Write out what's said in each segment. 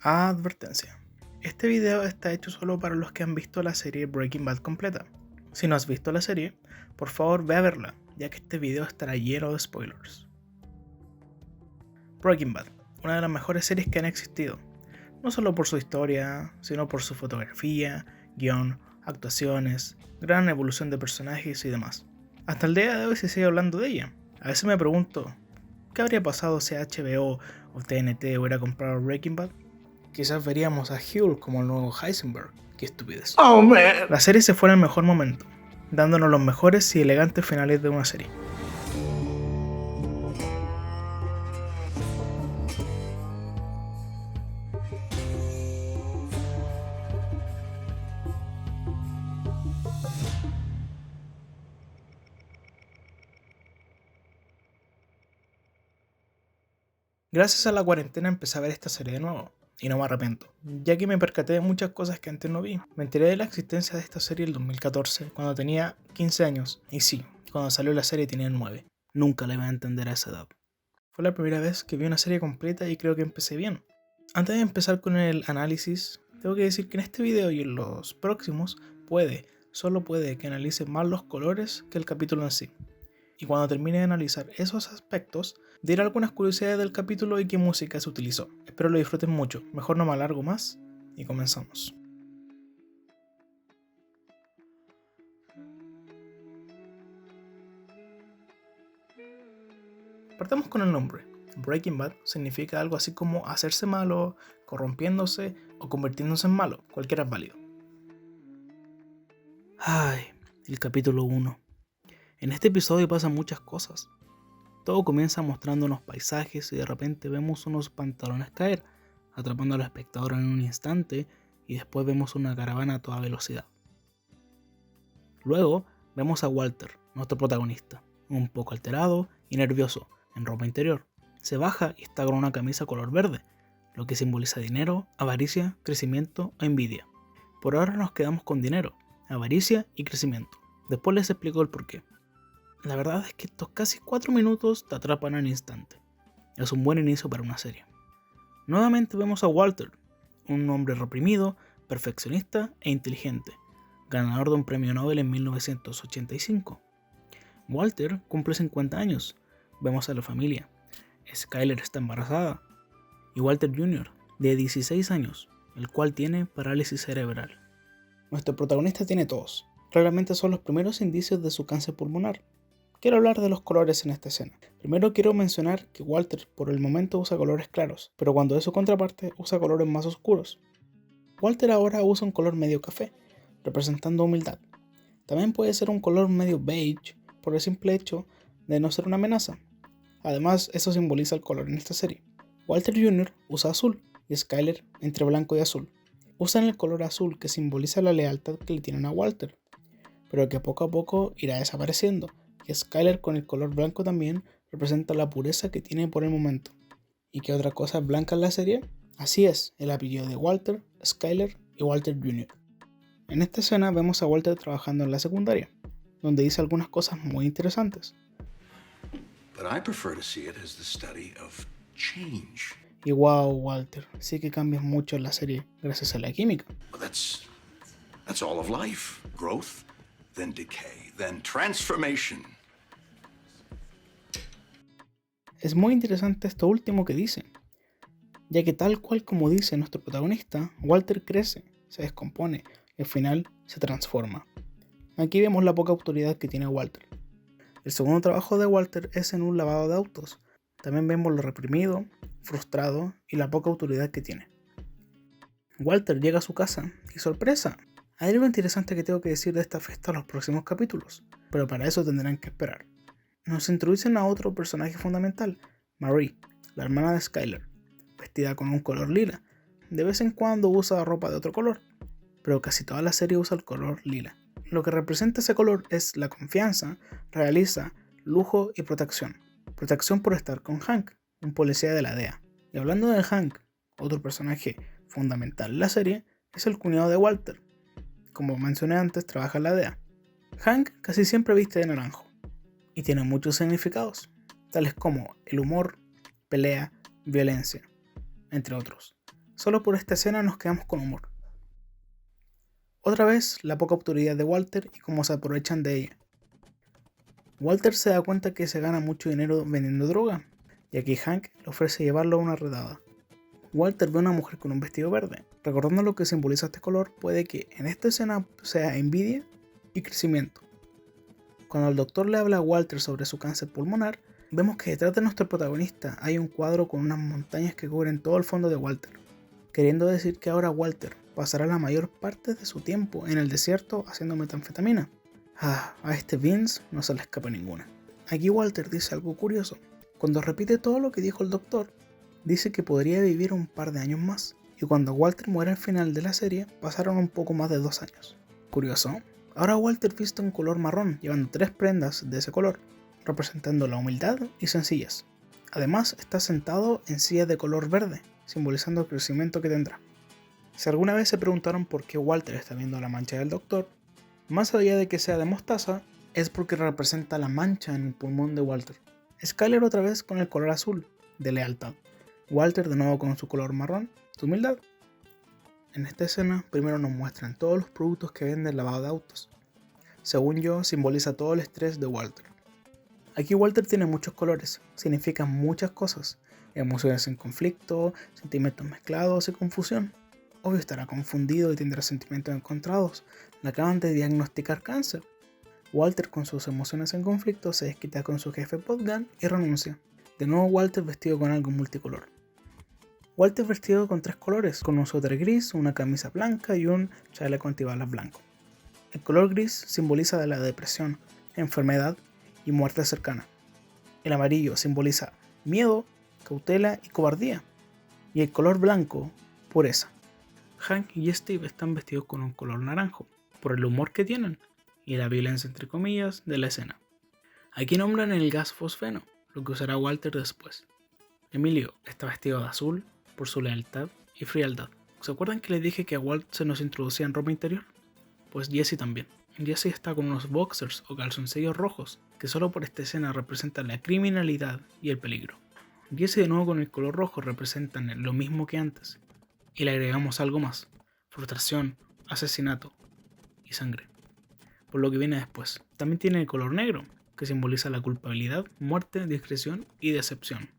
Advertencia. Este video está hecho solo para los que han visto la serie Breaking Bad completa. Si no has visto la serie, por favor ve a verla, ya que este video estará lleno de spoilers. Breaking Bad, una de las mejores series que han existido, no solo por su historia, sino por su fotografía, guión, actuaciones, gran evolución de personajes y demás. Hasta el día de hoy se sigue hablando de ella. A veces me pregunto, ¿qué habría pasado si HBO o TNT hubiera comprado Breaking Bad? Quizás veríamos a Huell como el nuevo Heisenberg. ¡Qué estupidez! Oh, man. La serie se fue en el mejor momento, dándonos los mejores y elegantes finales de una serie. Gracias a la cuarentena empecé a ver esta serie de nuevo, y no me arrepiento, ya que me percaté de muchas cosas que antes no vi. Me enteré de la existencia de esta serie en el 2014, cuando tenía 15 años, y sí, cuando salió la serie tenía 9. Nunca la iba a entender a esa edad. Fue la primera vez que vi una serie completa y creo que empecé bien. Antes de empezar con el análisis, tengo que decir que en este video y en los próximos solo puede que analice más los colores que el capítulo en sí. Y cuando termine de analizar esos aspectos, diré algunas curiosidades del capítulo y qué música se utilizó. Espero lo disfruten mucho, mejor no me alargo más y comenzamos. Partamos con el nombre. Breaking Bad significa algo así como hacerse malo, corrompiéndose o convirtiéndose en malo, cualquiera es válido. Ay, el capítulo 1. En este episodio pasan muchas cosas. Todo comienza mostrando unos paisajes y de repente vemos unos pantalones caer, atrapando al espectador en un instante y después vemos una caravana a toda velocidad. Luego vemos a Walter, nuestro protagonista, un poco alterado y nervioso, en ropa interior. Se baja y está con una camisa color verde, lo que simboliza dinero, avaricia, crecimiento o envidia. Por ahora nos quedamos con dinero, avaricia y crecimiento. Después les explico el porqué. La verdad es que estos casi 4 minutos te atrapan al instante. Es un buen inicio para una serie. Nuevamente vemos a Walter, un hombre reprimido, perfeccionista e inteligente, ganador de un premio Nobel en 1985. Walter cumple 50 años. Vemos a la familia. Skyler está embarazada. Y Walter Jr., de 16 años, el cual tiene parálisis cerebral. Nuestro protagonista tiene tos. Realmente son los primeros indicios de su cáncer pulmonar. Quiero hablar de los colores en esta escena. Primero quiero mencionar que Walter por el momento usa colores claros, pero cuando es su contraparte usa colores más oscuros. Walter ahora usa un color medio café, representando humildad. También puede ser un color medio beige por el simple hecho de no ser una amenaza. Además, eso simboliza el color en esta serie. Walter Jr. usa azul y Skyler entre blanco y azul. Usan el color azul que simboliza la lealtad que le tienen a Walter, pero que poco a poco irá desapareciendo. Y Skyler con el color blanco también representa la pureza que tiene por el momento. ¿Y qué otra cosa es blanca en la serie? Así es, el apellido de Walter, Skyler y Walter Jr. En esta escena vemos a Walter trabajando en la secundaria, donde dice algunas cosas muy interesantes. But I prefer to see it as the study of change. Y wow, Walter, sí que cambias mucho en la serie gracias a la química. Well, that's all of life. Growth, then decay, then transformation. Es muy interesante esto último que dice, ya que tal cual como dice nuestro protagonista, Walter crece, se descompone y al final se transforma. Aquí vemos la poca autoridad que tiene Walter. El segundo trabajo de Walter es en un lavado de autos. También vemos lo reprimido, frustrado y la poca autoridad que tiene. Walter llega a su casa y ¡sorpresa! Hay algo interesante que tengo que decir de esta fiesta en los próximos capítulos, pero para eso tendrán que esperar. Nos introducen a otro personaje fundamental, Marie, la hermana de Skyler, vestida con un color lila. De vez en cuando usa ropa de otro color, pero casi toda la serie usa el color lila. Lo que representa ese color es la confianza, realeza, lujo y protección. Protección por estar con Hank, un policía de la DEA. Y hablando de Hank, otro personaje fundamental en la serie es el cuñado de Walter. Como mencioné antes, trabaja en la DEA. Hank casi siempre viste de naranjo y tiene muchos significados, tales como el humor, pelea, violencia, entre otros. Solo por esta escena nos quedamos con humor. Otra vez, la poca autoridad de Walter y cómo se aprovechan de ella. Walter se da cuenta que se gana mucho dinero vendiendo droga, y aquí Hank le ofrece llevarlo a una redada. Walter ve a una mujer con un vestido verde. Recordando lo que simboliza este color, puede que en esta escena sea envidia y crecimiento. Cuando el doctor le habla a Walter sobre su cáncer pulmonar, vemos que detrás de nuestro protagonista hay un cuadro con unas montañas que cubren todo el fondo de Walter, queriendo decir que ahora Walter pasará la mayor parte de su tiempo en el desierto haciendo metanfetamina. A este Vince no se le escapa ninguna. Aquí Walter dice algo curioso. Cuando repite todo lo que dijo el doctor, dice que podría vivir un par de años más, y cuando Walter muere al final de la serie, pasaron un poco más de 2 años. Curioso. Ahora Walter viste un color marrón, llevando 3 prendas de ese color, representando la humildad y sencillez. Además, está sentado en silla de color verde, simbolizando el crecimiento que tendrá. Si alguna vez se preguntaron por qué Walter está viendo la mancha del doctor, más allá de que sea de mostaza, es porque representa la mancha en el pulmón de Walter. Skyler otra vez con el color azul, de lealtad. Walter de nuevo con su color marrón, de humildad. En esta escena primero nos muestran todos los productos que vende el lavado de autos. Según yo, simboliza todo el estrés de Walter. Aquí Walter tiene muchos colores, significan muchas cosas, emociones en conflicto, sentimientos mezclados y confusión. Obvio estará confundido y tendrá sentimientos encontrados, le acaban de diagnosticar cáncer. Walter con sus emociones en conflicto se desquita con su jefe Bogdan y renuncia. De nuevo Walter vestido con algo multicolor. Walter vestido con 3 colores, con un suéter gris, una camisa blanca y un chaleco antibalas blanco. El color gris simboliza la depresión, enfermedad y muerte cercana. El amarillo simboliza miedo, cautela y cobardía. Y el color blanco, pureza. Hank y Steve están vestidos con un color naranjo, por el humor que tienen y la violencia entre comillas de la escena. Aquí nombran el gas fosfeno, lo que usará Walter después. Emilio está vestido de azul por su lealtad y frialdad. ¿Se acuerdan que les dije que a Walt se nos introducía en ropa interior? Pues Jesse también. Jesse está con unos boxers o calzoncillos rojos, que solo por esta escena representan la criminalidad y el peligro. Jesse de nuevo con el color rojo representan lo mismo que antes, y le agregamos algo más: frustración, asesinato y sangre. Por lo que viene después. También tiene el color negro, que simboliza la culpabilidad, muerte, discreción y decepción.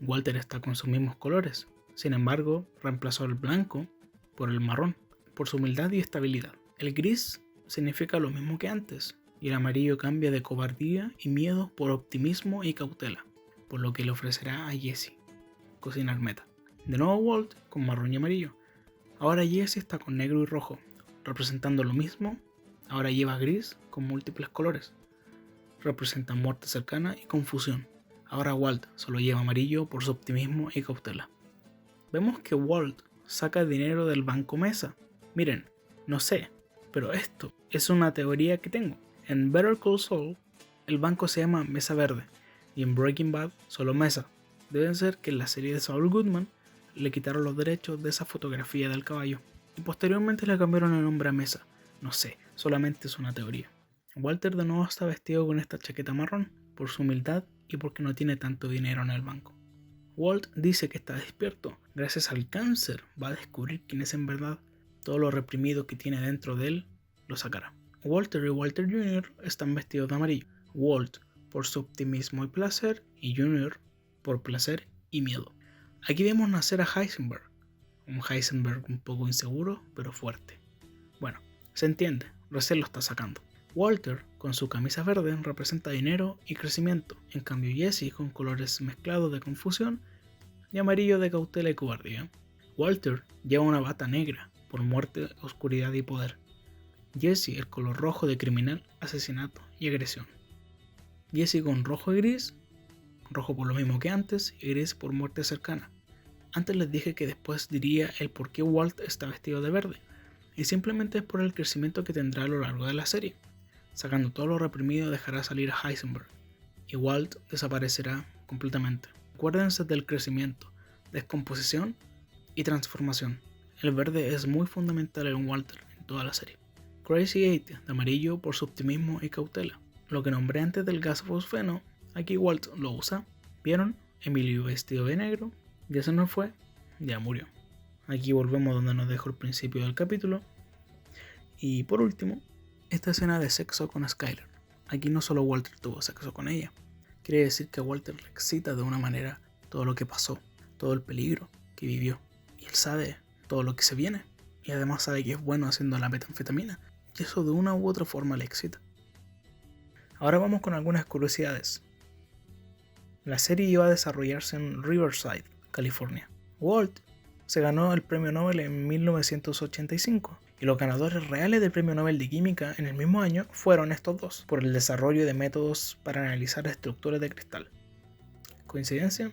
Walter está con sus mismos colores, sin embargo, reemplazó el blanco por el marrón, por su humildad y estabilidad. El gris significa lo mismo que antes, y el amarillo cambia de cobardía y miedo por optimismo y cautela, por lo que le ofrecerá a Jesse cocinar meta. De nuevo Walt con marrón y amarillo. Ahora Jesse está con negro y rojo, representando lo mismo. Ahora lleva gris con múltiples colores, representa muerte cercana y confusión. Ahora Walt solo lleva amarillo por su optimismo y cautela. Vemos que Walt saca dinero del banco Mesa. Miren, no sé, pero esto es una teoría que tengo. En Better Call Saul, el banco se llama Mesa Verde, y en Breaking Bad solo Mesa. Debe ser que en la serie de Saul Goodman le quitaron los derechos de esa fotografía del caballo, y posteriormente le cambiaron el nombre a Mesa. No sé, solamente es una teoría. Walter de nuevo está vestido con esta chaqueta marrón, por su humildad y porque no tiene tanto dinero en el banco. Walt dice que está despierto. Gracias al cáncer va a descubrir quién es en verdad. Todo lo reprimido que tiene dentro de él lo sacará. Walter y Walter Jr. están vestidos de amarillo. Walt por su optimismo y placer, y Jr. por placer y miedo. Aquí vemos nacer a Heisenberg. Un Heisenberg un poco inseguro, pero fuerte. Bueno, se entiende, recién lo está sacando. Walter, con su camisa verde, representa dinero y crecimiento, en cambio Jesse con colores mezclados de confusión y amarillo de cautela y cobardía. Walter lleva una bata negra, por muerte, oscuridad y poder. Jesse el color rojo de criminal, asesinato y agresión. Jesse con rojo y gris, rojo por lo mismo que antes y gris por muerte cercana. Antes les dije que después diría el por qué Walt está vestido de verde, y simplemente es por el crecimiento que tendrá a lo largo de la serie. Sacando todo lo reprimido dejará salir a Heisenberg, y Walt desaparecerá completamente. Acuérdense del crecimiento, descomposición y transformación. El verde es muy fundamental en Walter en toda la serie. Crazy 8 de amarillo por su optimismo y cautela. Lo que nombré antes del gas fosfeno, aquí Walt lo usa. ¿Vieron? Emilio vestido de negro, ya se nos fue. ya murió. Aquí volvemos donde nos dejó el principio del capítulo. Y por último, esta escena de sexo con Skyler. Aquí no solo Walter tuvo sexo con ella. Quiere decir que a Walter le excita de una manera todo lo que pasó, todo el peligro que vivió. Y él sabe todo lo que se viene. Y además sabe que es bueno haciendo la metanfetamina. Y eso de una u otra forma le excita. Ahora vamos con algunas curiosidades. La serie iba a desarrollarse en Riverside, California. Walt se ganó el premio Nobel en 1985 y los ganadores reales del premio Nobel de Química en el mismo año fueron estos dos, por el desarrollo de métodos para analizar estructuras de cristal. ¿Coincidencia?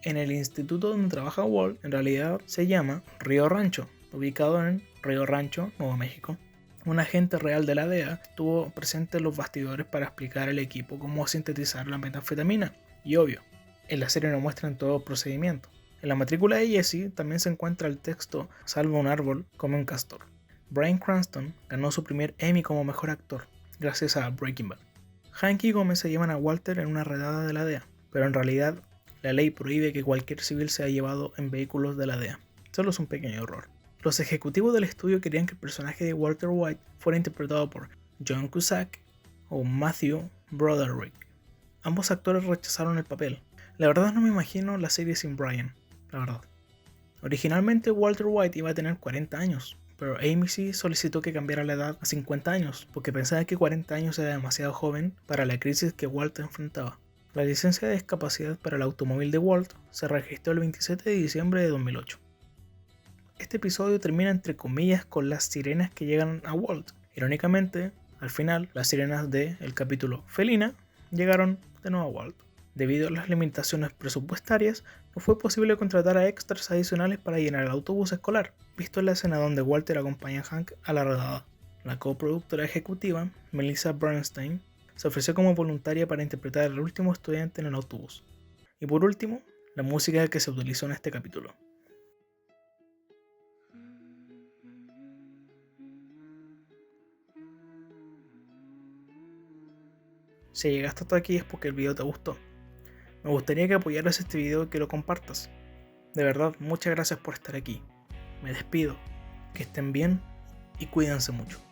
En el instituto donde trabaja Walt, en realidad se llama Río Rancho, ubicado en Río Rancho, Nuevo México. Un agente real de la DEA estuvo presente en los bastidores para explicar al equipo cómo sintetizar la metanfetamina. Y obvio, en la serie no muestran todo el procedimiento. En la matrícula de Jesse también se encuentra el texto "Salva un árbol, come un castor". Bryan Cranston ganó su primer Emmy como mejor actor, gracias a Breaking Bad. Hank y Gómez se llevan a Walter en una redada de la DEA, pero en realidad la ley prohíbe que cualquier civil sea llevado en vehículos de la DEA. Solo es un pequeño error. Los ejecutivos del estudio querían que el personaje de Walter White fuera interpretado por John Cusack o Matthew Broderick. Ambos actores rechazaron el papel. La verdad no me imagino la serie sin Bryan, la verdad. Originalmente Walter White iba a tener 40 años, pero AMC solicitó que cambiara la edad a 50 años, porque pensaba que 40 años era demasiado joven para la crisis que Walt enfrentaba. La licencia de discapacidad para el automóvil de Walt se registró el 27 de diciembre de 2008. Este episodio termina entre comillas con las sirenas que llegan a Walt. Irónicamente, al final, las sirenas del capítulo Felina llegaron de nuevo a Walt. Debido a las limitaciones presupuestarias, no fue posible contratar a extras adicionales para llenar el autobús escolar, visto en la escena donde Walter acompaña a Hank a la redada. La coproductora ejecutiva, Melissa Bernstein, se ofreció como voluntaria para interpretar al último estudiante en el autobús. Y por último, la música que se utilizó en este capítulo. Si llegaste hasta aquí es porque el video te gustó. Me gustaría que apoyaras este video y que lo compartas. De verdad, muchas gracias por estar aquí. Me despido. Que estén bien y cuídense mucho.